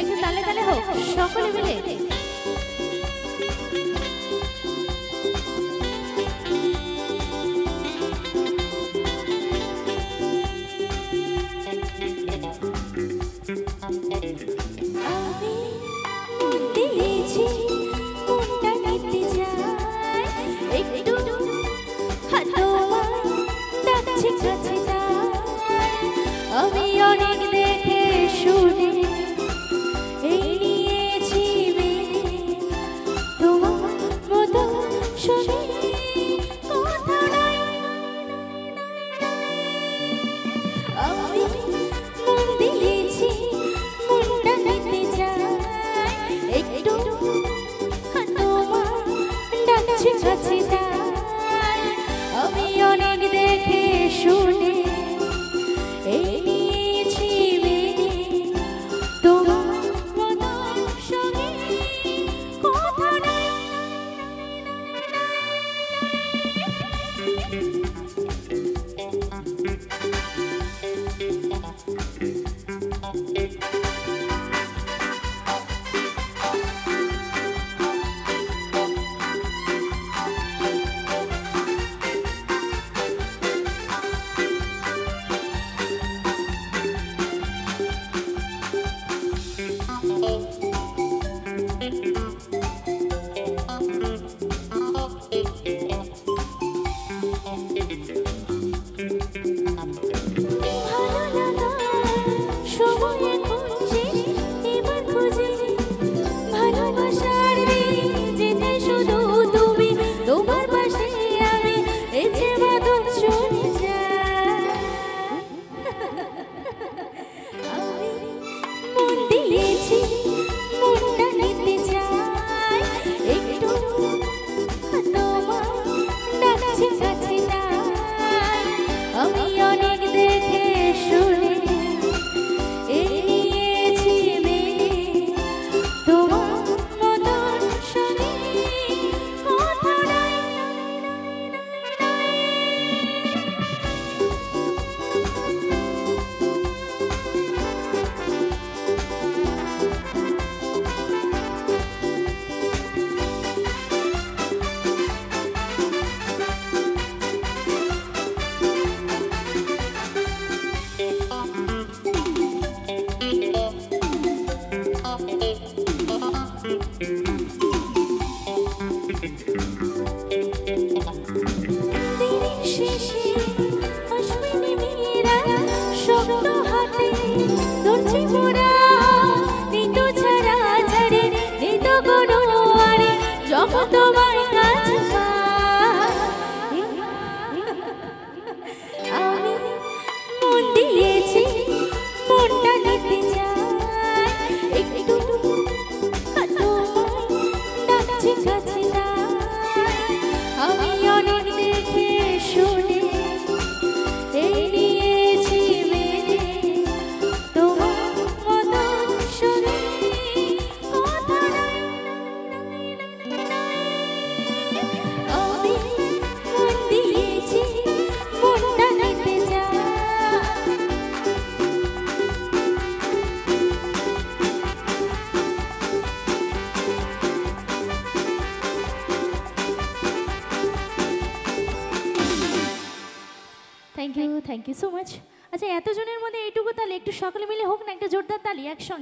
একটু তালে তালে হোক সকলে মিলে। আমি মন দিয়েছি মনটা নিতে চাই একটু হাত তোমার ডাকছে কাছে যাই আমি অনেক দেখে শুনে এই নিয়েছি মেনে তোমার মতো শুনে কথা নাই আমি মন দিয়েছি মনটা নিতে চাই একটু তোমার ডাকছে কাছে যাই আমি অনেক দেখে শুনে এই নিয়েছি মেনে তোমার মতো সঙ্গে কথা নাই থ্যাংক ইউ সো মাচ। আচ্ছা এতজনের মধ্যে এইটুকু তালে একটু সকলে মিলে হোক না একটা জোরদার তালি একসঙ্গে।